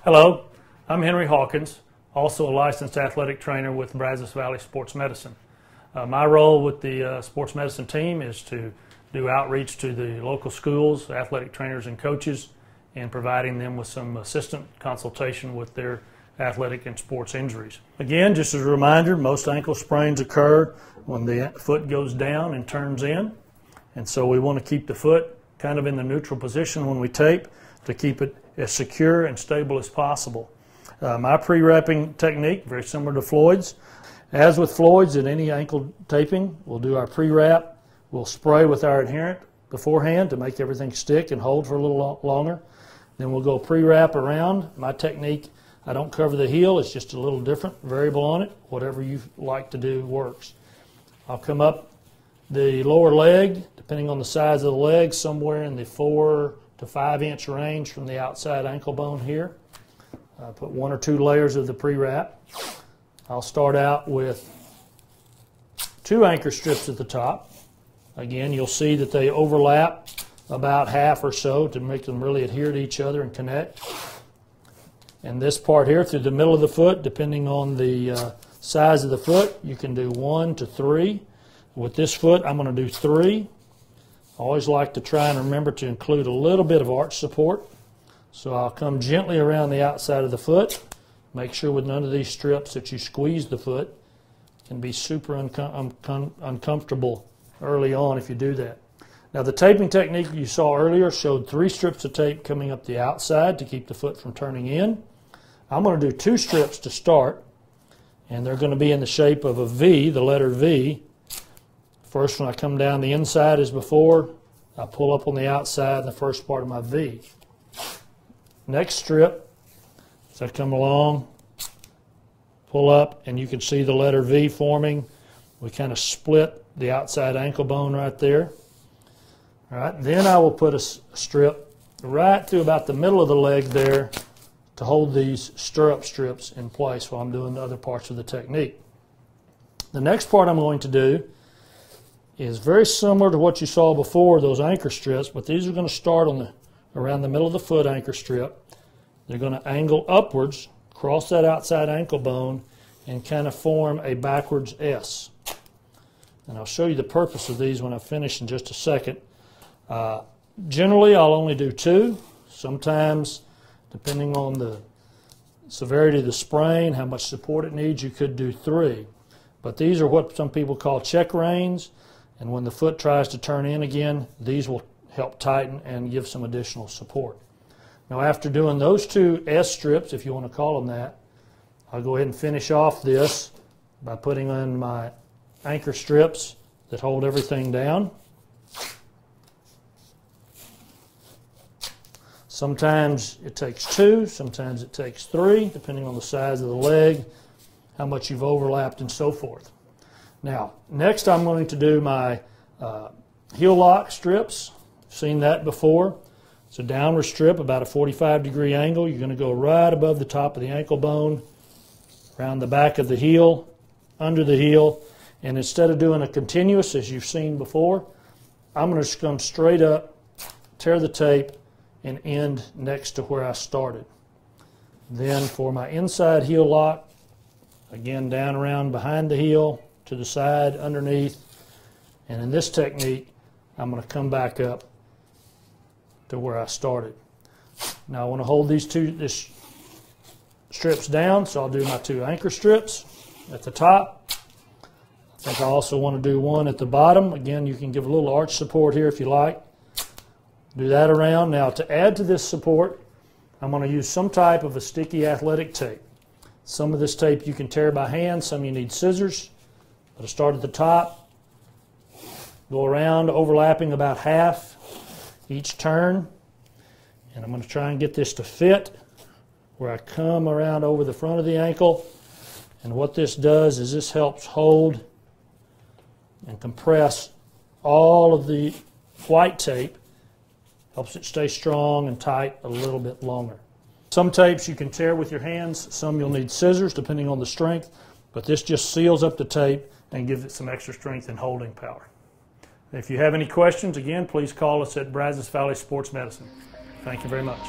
Hello, I'm Henry Hawkins, also a licensed athletic trainer with Brazos Valley Sports Medicine. My role with the sports medicine team is to do outreach to the local schools, athletic trainers and coaches, and providing them with some assistant consultation with their athletic and sports injuries. Again, just as a reminder, most ankle sprains occur when the foot goes down and turns in, and so we want to keep the foot kind of in the neutral position when we tape to keep it as secure and stable as possible. My pre-wrapping technique, very similar to Floyd's. As with Floyd's at any ankle taping, we'll do our pre-wrap. We'll spray with our adherent beforehand to make everything stick and hold for a little longer. Then we'll go pre-wrap around. My technique, I don't cover the heel. It's just a little different variable on it. Whatever you like to do works. I'll come up the lower leg, depending on the size of the leg, somewhere in the 4 to 5 inch range from the outside ankle bone here. Put 1 or 2 layers of the pre-wrap. I'll start out with 2 anchor strips at the top. Again, you'll see that they overlap about half or so to make them really adhere to each other and connect. And this part here through the middle of the foot, depending on the size of the foot, you can do 1 to 3. With this foot, I'm going to do 3. I always like to try and remember to include a little bit of arch support. So I'll come gently around the outside of the foot. Make sure with none of these strips that you squeeze the foot. It can be super uncomfortable early on if you do that. Now the taping technique you saw earlier showed 3 strips of tape coming up the outside to keep the foot from turning in. I'm going to do 2 strips to start, and they're going to be in the shape of a V, the letter V. First, when I come down the inside as before, I pull up on the outside in the first part of my V. Next strip, as I come along, pull up, and you can see the letter V forming. We kind of split the outside ankle bone right there. All right, then I will put a strip right through about the middle of the leg there to hold these stirrup strips in place while I'm doing the other parts of the technique. The next part I'm going to do is very similar to what you saw before, those anchor strips, but these are going to start on around the middle of the foot anchor strip. They're going to angle upwards, cross that outside ankle bone, and kind of form a backwards S. And I'll show you the purpose of these when I finish in just a second. Generally, I'll only do 2. Sometimes, depending on the severity of the sprain, how much support it needs, you could do 3. But these are what some people call check reins. And when the foot tries to turn in again, these will help tighten and give some additional support. Now after doing those 2 S strips, if you want to call them that, I'll go ahead and finish off this by putting in my anchor strips that hold everything down. Sometimes it takes 2, sometimes it takes 3, depending on the size of the leg, how much you've overlapped, and so forth. Now, next I'm going to do my heel lock strips. Seen that before. It's a downward strip, about a 45-degree angle. You're going to go right above the top of the ankle bone, around the back of the heel, under the heel, and instead of doing a continuous as you've seen before, I'm going to come straight up, tear the tape, and end next to where I started. Then for my inside heel lock, again down around behind the heel, to the side, underneath, and in this technique, I'm going to come back up to where I started. Now I want to hold these 2 strips down, so I'll do my 2 anchor strips at the top. I think I also want to do 1 at the bottom. Again, you can give a little arch support here if you like. Do that around. Now to add to this support, I'm going to use some type of a sticky athletic tape. Some of this tape you can tear by hand, some you need scissors. But I start at the top, go around, overlapping about half each turn, and I'm going to try and get this to fit where I come around over the front of the ankle. And what this does is this helps hold and compress all of the white tape, helps it stay strong and tight a little bit longer. Some tapes you can tear with your hands, some you'll need scissors depending on the strength, but this just seals up the tape and gives it some extra strength and holding power. If you have any questions, again, please call us at Brazos Valley Sports Medicine. Thank you very much.